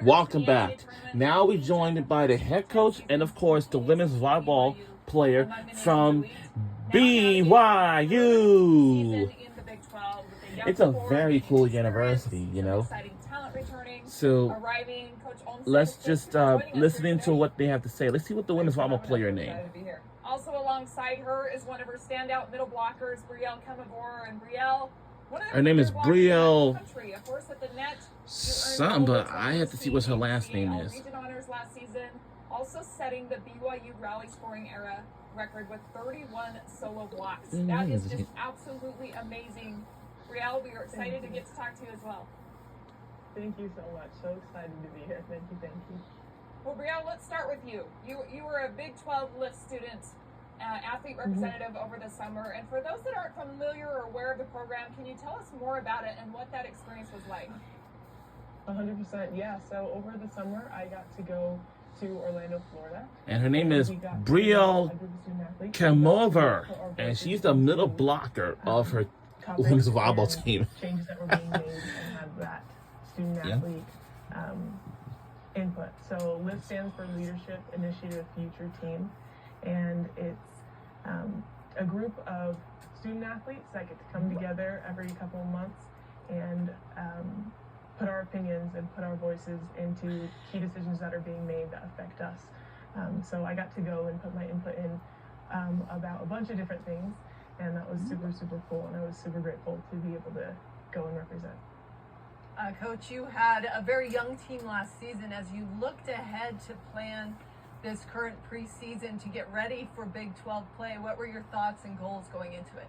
Welcome back. Now we're joined by the head coach and, of course, the women's volleyball player from BYU. It's a very cool university, you know. So let's just listen into what they have to say. Let's see what the women's volleyball player name. Also alongside her is one of her standout middle blockers, Brielle Kemavor. And Brielle, her name is Brielle something, but I have to see what her last name is. Region honors last season, also setting the BYU rally scoring era record with 31 solo blocks. That is just absolutely amazing. Brielle, we are excited to get to talk to you as well. Thank you so much. So excited to be here. Thank you. Well, Brielle, let's start with you. You were a Big 12 lift student, athlete representative over the summer. And for those that aren't familiar or aware of the program, can you tell us more about it and what that experience was like? 100%, yeah. So over the summer, I got to go to Orlando, Florida. And her name is Brielle Kemavor, and she's the middle blocker of her women's volleyball team. Changes that were being made and have that student athlete input. So LIFT stands for Leadership Initiative Future Team, and it's a group of student athletes that get to come together every couple of months and put our opinions and put our voices into key decisions that are being made that affect us. So I got to go and put my input in about a bunch of different things, and that was super cool, and I was super grateful to be able to go and represent. Coach, you had a very young team last season. As you looked ahead to plan this current preseason to get ready for Big 12 play, what were your thoughts and goals going into it?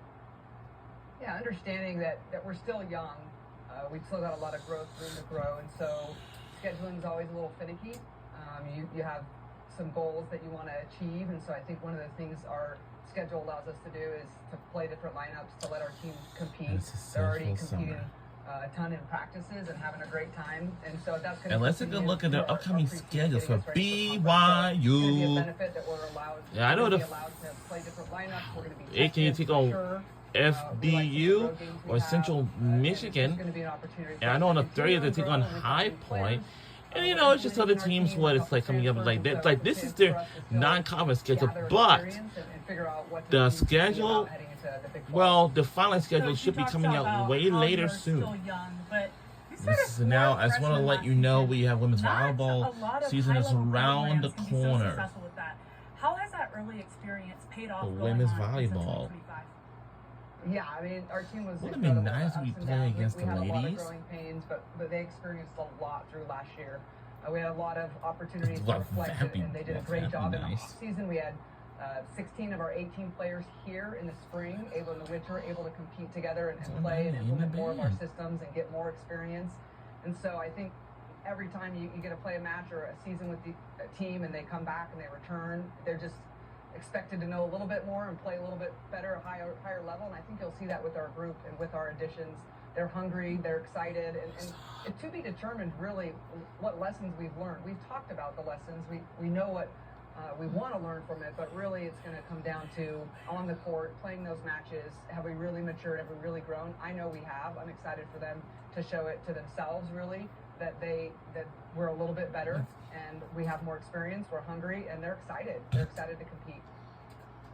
Yeah, understanding that we're still young, we've still got a lot of room to grow, and so scheduling is always a little finicky. You have some goals that you want to achieve, and so I think one of the things our schedule allows us to do is to play different lineups to let our team compete. They're already competing a ton in practices and having a great time, and so that's going to. And let's take a look at their upcoming schedules for BYU. Yeah, I know the 18 take on FDU or Central Michigan, and I know on the 30th they take on High Point. And you know, it's just other teams what it's like coming up like that. Like this is their non-conference schedule, but the schedule, well, the final schedule should be coming out way later soon. So now, I just want to let you know we have women's volleyball season is around the corner. How has that early experience paid off? Women's volleyball. Yeah, I mean, our team was. Wouldn't it be nice if we play against the ladies? We had a lot of growing pains, but they experienced a lot through last year. We had a lot of opportunities to reflect, and they did a great job in the offseason. We had 16 of our 18 players here in the spring, in the winter, able to compete together and play and implement more of our systems and get more experience. And so I think every time you get to play a match or a season with the team and they come back and they return, they're just expected to know a little bit more and play a little bit better, a higher level, and I think you'll see that with our group and with our additions. They're hungry, they're excited, and to be determined really what lessons we've learned. We've talked about the lessons, we know what we want to learn from it, but really it's going to come down to on the court, playing those matches. Have we really matured? Have we really grown? I know we have. I'm excited for them to show it to themselves, really, that we're a little bit better and we have more experience, we're hungry, and they're excited. They're excited to compete.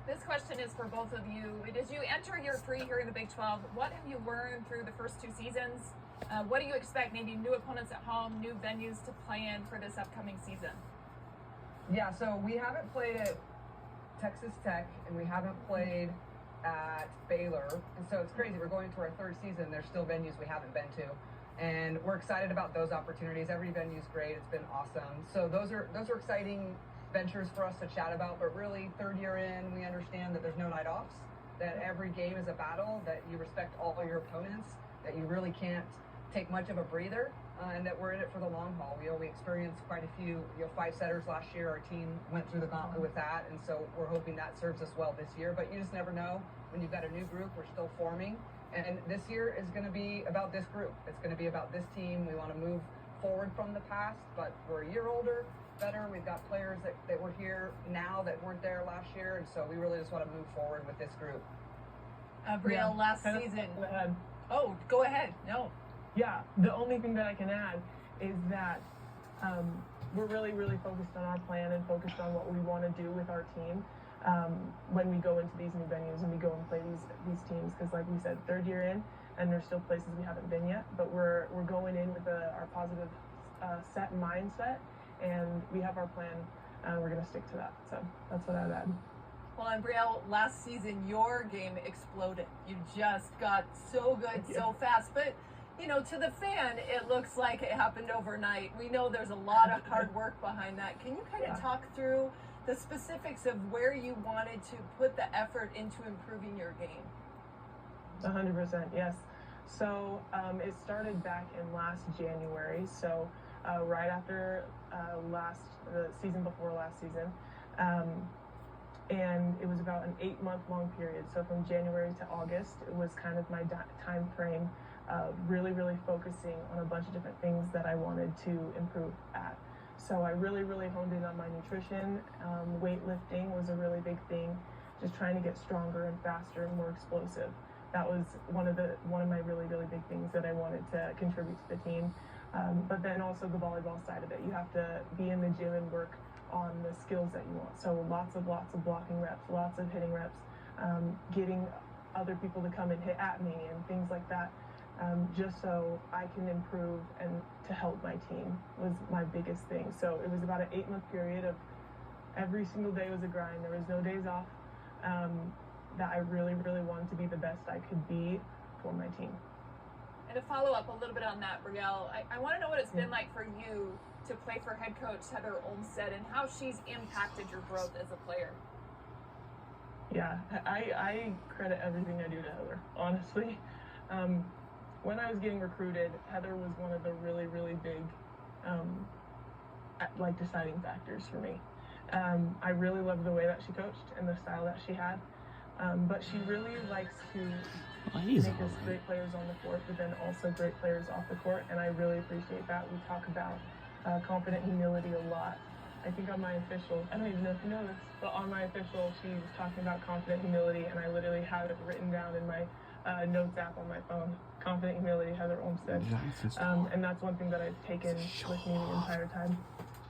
This question is for both of you. As you enter year 3 here in the Big 12, what have you learned through the first 2 seasons? What do you expect, maybe new opponents at home, new venues to play in for this upcoming season? Yeah, so we haven't played at Texas Tech, and we haven't played at Baylor, and so it's crazy. We're going to our 3rd season. There's still venues we haven't been to, and we're excited about those opportunities. Every venue is great. It's been awesome. So those are exciting ventures for us to chat about, but really 3rd year in, we understand that there's no night offs, that every game is a battle, that you respect all of your opponents, that you really can't take much of a breather, and that we're in it for the long haul. We experienced quite a few 5-setters last year. Our team went through the gauntlet with that, and so we're hoping that serves us well this year, but you just never know. When you've got a new group, we're still forming, and this year is going to be about this group. It's going to be about this team. We want to move forward from the past, but we're a year older, better. We've got players that were here now that weren't there last year, and so we really just want to move forward with this group. Brielle, last season. Oh, go ahead. No. Yeah, the only thing that I can add is that we're really, really focused on our plan and focused on what we want to do with our team when we go into these new venues and we go and play these teams. Because like we said, third year in, and there's still places we haven't been yet, but we're going in with our positive set mindset, and we have our plan, and we're going to stick to that. So that's what I'd add. Well, and Brielle, last season your game exploded. You just got so good so fast, but you know, to the fan, it looks like it happened overnight. We know there's a lot of hard work behind that. Can you kind of talk through the specifics of where you wanted to put the effort into improving your game? 100%, yes. So it started back in last January. So right after the season before last season. And it was about an 8-month long period. So from January to August, it was kind of my time frame of really, really focusing on a bunch of different things that I wanted to improve at. So I really, really honed in on my nutrition. Weightlifting was a really big thing, just trying to get stronger and faster and more explosive. That was one of my really, really big things that I wanted to contribute to the team. But then also the volleyball side of it. You have to be in the gym and work on the skills that you want. So lots of blocking reps, lots of hitting reps, getting other people to come and hit at me and things like that, just so I can improve and to help my team was my biggest thing. So it was about an 8-month period of every single day was a grind. There was no days off. That I really, really wanted to be the best I could be for my team. And to follow up a little bit on that, Brielle, I want to know what it's been like for you to play for head coach Heather Olmstead and how she's impacted your growth as a player. Yeah, I credit everything I do to Heather, honestly. When I was getting recruited, Heather was one of the really, really big deciding factors for me. I really loved the way that she coached and the style that she had. But she really likes to make us great players on the court, but then also great players off the court, and I really appreciate that. We talk about confident humility a lot. I think on my official, I don't even know if you know this, but on my official, she was talking about confident humility, and I literally have it written down in my notes app on my phone. Confident humility, Heather Olmstead. And that's one thing that I've taken with me the entire time.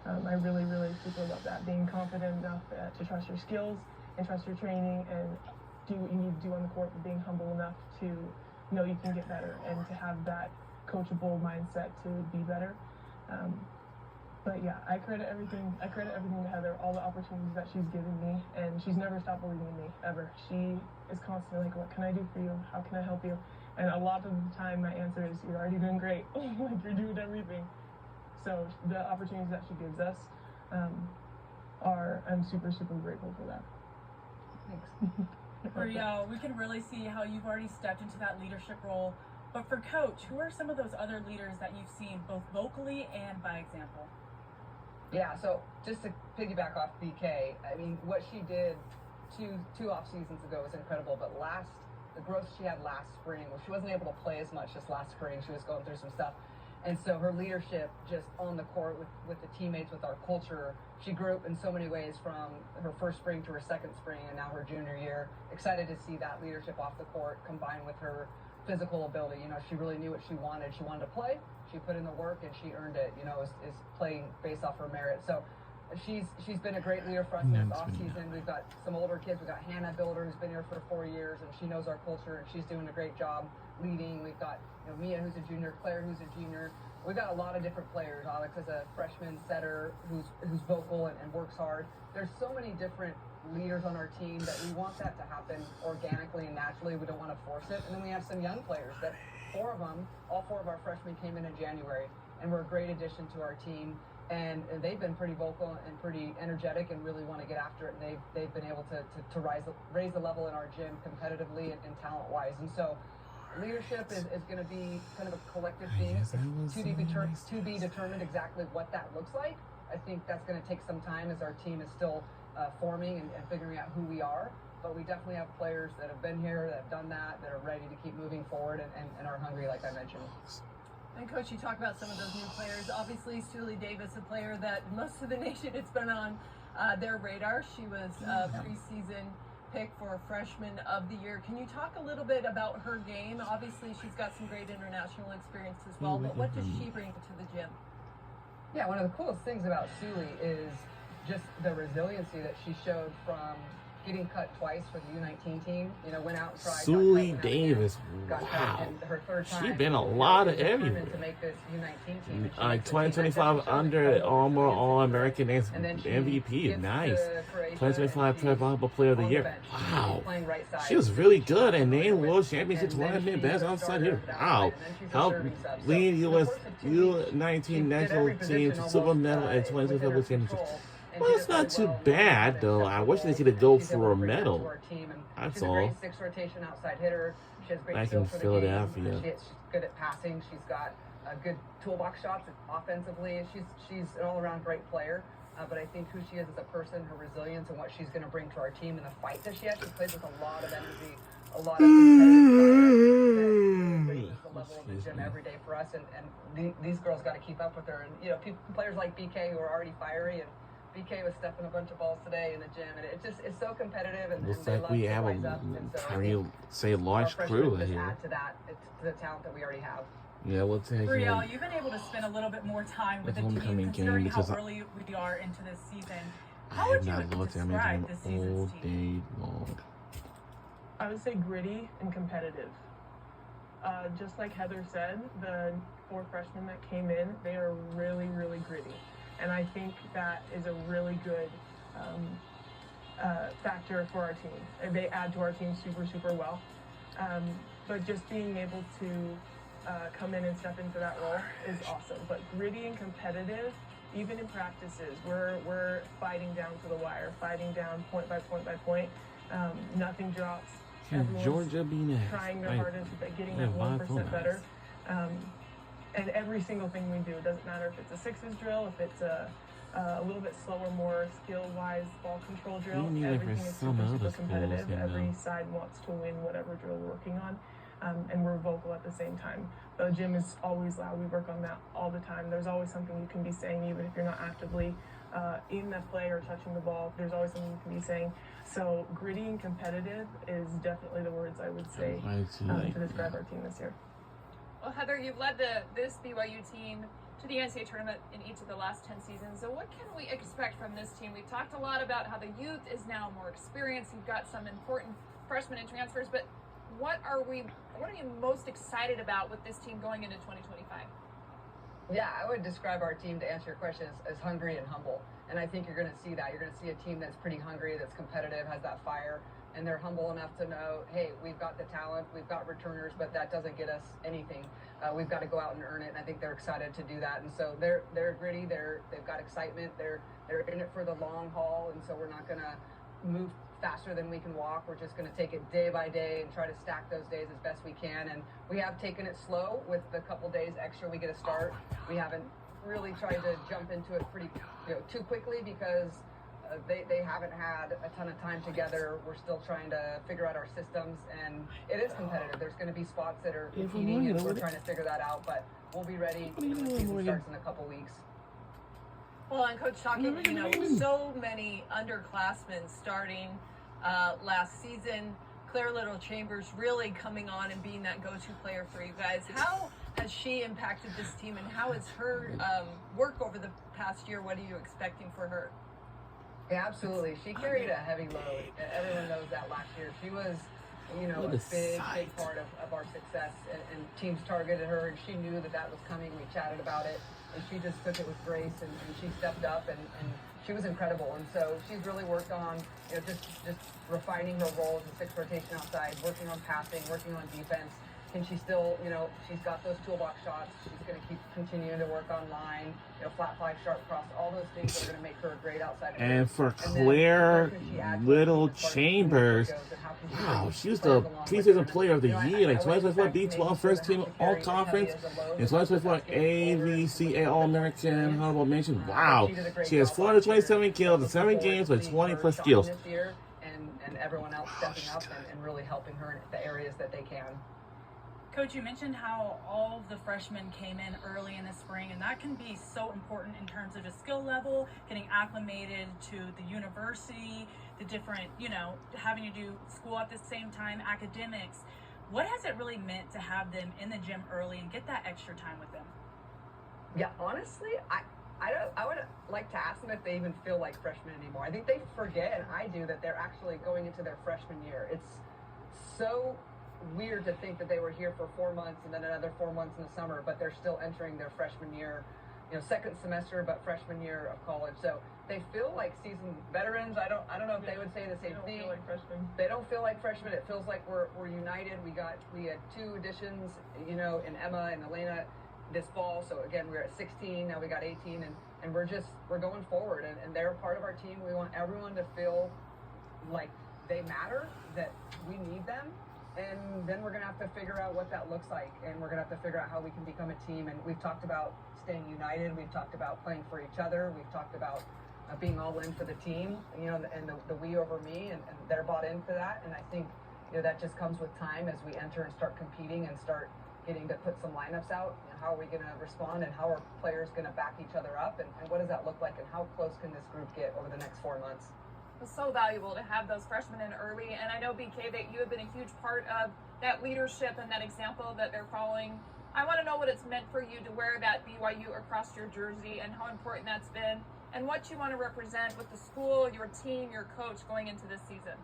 I really, really super love that. Being confident enough to trust your skills and trust your training and do what you need to do on the court, but being humble enough to know you can get better and to have that coachable mindset to be better. But yeah, I credit everything to Heather, all the opportunities that she's given me, and she's never stopped believing in me, ever. She is constantly like, what can I do for you? How can I help you? And a lot of the time my answer is, you're already doing great. Like, you're doing everything. So the opportunities that she gives us I'm super, super grateful for that. Thanks. Brielle, we can really see how you've already stepped into that leadership role. But for Coach, who are some of those other leaders that you've seen both vocally and by example? Yeah, so just to piggyback off BK, I mean, what she did two off seasons ago was incredible, but the growth she had last spring, well, she wasn't able to play as much this last spring. She was going through some stuff. And so her leadership just on the court with the teammates, with our culture, she grew in so many ways from her first spring to her second spring and now her junior year. Excited to see that leadership off the court combined with her physical ability. You know, she really knew what she wanted. She wanted to play. She put in the work and she earned it, you know, is playing based off her merit. So she's been a great leader for us in this off season. We've got some older kids. We've got Hannah Builder, who's been here for 4 years, and she knows our culture and she's doing a great job leading. We've got, you know, Mia, who's a junior, Claire, who's a junior. We've got a lot of different players. Alex is a freshman setter who's vocal and works hard. There's so many different leaders on our team that we want that to happen organically and naturally. We don't want to force it. And then we have some young players that all four of our freshmen came in January and were a great addition to our team. And they've been pretty vocal and pretty energetic and really want to get after it. And they've been able to raise the level in our gym competitively and talent-wise. And so leadership is going to be kind of a collective thing. To be determined exactly what that looks like. I think that's going to take some time as our team is still forming and figuring out who we are. But we definitely have players that have been here, that have done that are ready to keep moving forward and are hungry, like I mentioned. And Coach, you talk about some of those new players. Obviously, Suley Davis, a player that most of the nation, it's been on their radar. She was a preseason pick for Freshman of the Year. Can you talk a little bit about her game? Obviously, she's got some great international experience as well, but what does she bring to the gym? Yeah, one of the coolest things about Suley is just the resiliency that she showed from getting cut twice for the U19 team. You know, went out and tried. Suley Davis, got cut, wow. and her third time. She been a lot of determined everywhere. to make this U19 team. Like 2025 Under Armour All-American MVP, nice. 2025 Pro Volleyball Player of the Year, wow. She was really good, and named World Championship Tournament Best Outside Here, wow. Helped lead U.S. U19 national team to silver medal at 2025 World Championship. Well, it's not too bad, though. I wish they could go for a medal. That's all. Six rotation outside hitter. She has great Back feel in for the Philadelphia. game. She's good at passing. She's got good toolbox shots offensively. She's an all-around great player. But I think who she is as a person, her resilience, and what she's going to bring to our team, and the fight that she has, she plays with a lot of energy, a lot of competitive raises the level of the gym every day for us. And these girls got to keep up with her. And you know, players like BK who are already fiery, and BK was stepping a bunch of balls today in the gym, and it's so competitive. And Looks they like love we to have rise a up. And so pretty, say, large our crew freshmen just here. add to that, to the talent that we already have. Yeah, we'll take it. Brielle, you've been able to spend a little bit more time with the With team, homecoming game considering how because early we are into this season. I How would have you not looked at describe this them all season's team? day long. I would say gritty and competitive. Just like Heather said, the 4 freshmen that came in, they are really, really gritty. And I think that is a really good factor for our team. And they add to our team super, super well. But just being able to come in and step into that role is awesome. But gritty and competitive, even in practices, we're fighting down to the wire, fighting down point by point by point. Nothing drops. Can Everyone's Georgia be next? trying their Right. hardest at getting Yeah, that 1% bipolar. better. And every single thing we do, it doesn't matter if it's a sixes drill, if it's a little bit slower, more skill-wise ball control drill. We need it for Everything is some super, other super competitive. schools, you Every know. side wants to win whatever drill we're working on. And we're vocal at the same time. The gym is always loud. We work on that all the time. There's always something you can be saying, even if you're not actively in the play or touching the ball. There's always something you can be saying. So gritty and competitive is definitely the words I would say to describe our team this year. Well, Heather, you've led this BYU team to the NCAA tournament in each of the last 10 seasons. So what can we expect from this team? We've talked a lot about how the youth is now more experienced. You've got some important freshmen and transfers, but what are you most excited about with this team going into 2025? Yeah, I would describe our team, to answer your question, as hungry and humble. And I think you're going to see that. You're going to see a team that's pretty hungry, that's competitive, has that fire, and they're humble enough to know, hey, we've got the talent, we've got returners, but that doesn't get us anything. We've got to go out and earn it, and I think they're excited to do that. And so they're gritty, they've got excitement, they're in it for the long haul, and so we're not going to move faster than we can walk. We're just going to take it day by day and try to stack those days as best we can. And we have taken it slow with the couple days extra we get to start. We haven't really tried to jump into it too quickly because they haven't had a ton of time together. We're still trying to figure out our systems, and it is competitive. There's going to be spots that are competing, and we're trying to figure that out. But we'll be ready when the season starts in a couple weeks. Well, and Coach, talking, so many underclassmen starting last season. Claire Little Chambers really coming on and being that go-to player for you guys. How has she impacted this team, and how is her work over the past year? What are you expecting for her? Yeah, absolutely. She carried a heavy load. Everyone knows that last year. She was, a big part of our success, and teams targeted her, and she knew that was coming. We chatted about it, and she just took it with grace, and she stepped up, and she was incredible. And so she's really worked on, just refining her role as a sixth rotation outside, working on passing, working on defense. And she still, she's got those toolbox shots. She's going to keep continuing to work on line, flat 5, sharp cross, all those things that are going to make her a great outside. And for Claire Little Chambers, wow, she was the preseason player of the year, like 2024 B12 first team all conference, and 2024 AVCA All American honorable mention. Wow, she has 427 kills in 7 games with 20 plus skills. And everyone else stepping up and really helping her in the areas that they can. Coach, you mentioned how all of the freshmen came in early in the spring, and that can be so important in terms of the skill level, getting acclimated to the university, the different, having to do school at the same time, academics. What has it really meant to have them in the gym early and get that extra time with them? Yeah, honestly, I would like to ask them if they even feel like freshmen anymore. I think they forget, and I do, that they're actually going into their freshman year. It's so weird to think that they were here for 4 months and then another 4 months in the summer, but they're still entering their freshman year, second semester, but freshman year of college. So they feel like seasoned veterans. I don't know if they would say the same thing. Feel like freshmen. They don't feel like freshmen. It feels like we're united. We had 2 additions, in Emma and Elena this fall. So again, we're at 16 now. We got 18, and we're going forward, and they're part of our team. We want everyone to feel like they matter, that we need them, and then we're gonna have to figure out what that looks like, and we're gonna have to figure out how we can become a team. And we've talked about staying united. We've talked about playing for each other. We've talked about being all in for the team, and the we over me, and they're bought into that. And I think that just comes with time as we enter and start competing and start getting to put some lineups out. How are we going to respond, and how are players going to back each other up, and what does that look like, and how close can this group get over the next 4 months? It's so valuable to have those freshmen in early, and I know, BK, that you have been a huge part of that leadership and that example that they're following. I want to know what it's meant for you to wear that BYU across your jersey, and how important that's been, and what you want to represent with the school, your team, your coach going into this season.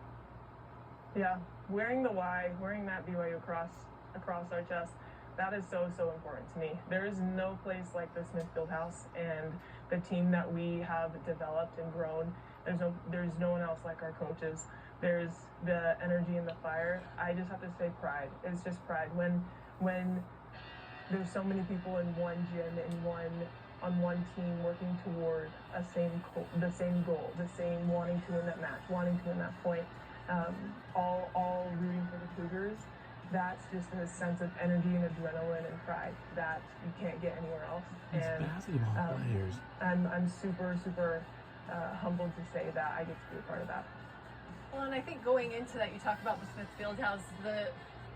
Yeah, wearing the Y, wearing that BYU across our chest, that is so important to me. There is no place like the Smith Fieldhouse and the team that we have developed and grown. There's no one else like our coaches. There's the energy and the fire. I just have to say pride. It's just pride. When there's so many people in one gym, on one team, working toward the same goal, the same wanting to win that match, wanting to win that point, all rooting for the Cougars. That's just a sense of energy and adrenaline and pride that you can't get anywhere else. These And basketball players. I'm super humbled to say that I get to be a part of that. Well, and I think going into that, you talk about the Smith Fieldhouse.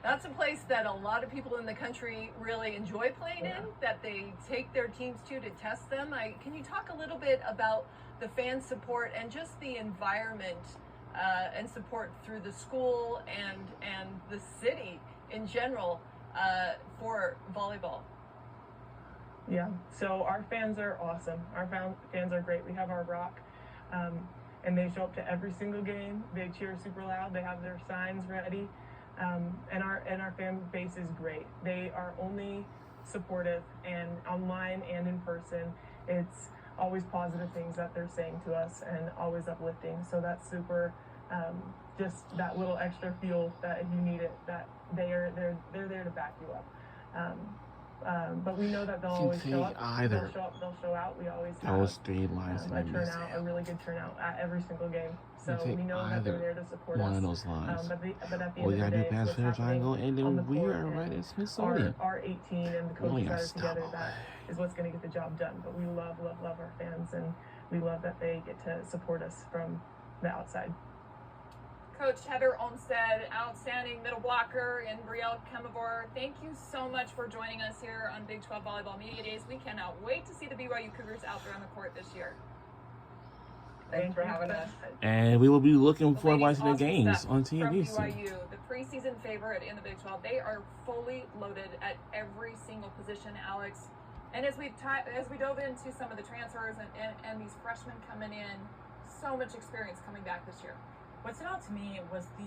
That's a place that a lot of people in the country really enjoy playing in, that they take their teams to test them. Can you talk a little bit about the fan support and just the environment and support through the school and the city in general for volleyball? Yeah, so our fans are awesome. Our fans are great. We have our rock, and they show up to every single game. They cheer super loud. They have their signs ready, and our fan base is great. They are only supportive, and online and in person, it's always positive things that they're saying to us, and always uplifting. So that's super. Just that little extra fuel that if you need it, that they're there to back you up. But we know that they'll always show up. Either. They'll show out. We always have Those 3 lines a turnout, a really good turnout at every single game. So take we know that they're there to support one us. of those lines. But at the All end you of gotta the do day, pass it's center what's happening triangle, and on the then we court, are right and at Smithsonian. Our 18 and the We only coaches gotta that are stop together, all that that. is what's going to get the job done. But we love our fans, and we love that they get to support us from the outside. Coach Heather Olmstead, outstanding middle blocker, and Brielle Kemavor, thank you so much for joining us here on Big 12 Volleyball Media Days. We cannot wait to see the BYU Cougars out there on the court this year. Thanks for having us. And we will be looking The forward to ladies watching the also games step on from TV soon. BYU, the preseason favorite in the Big 12. They are fully loaded at every single position, Alex. And as we dove into some of the transfers and these freshmen coming in, so much experience coming back this year. What stood out to me was the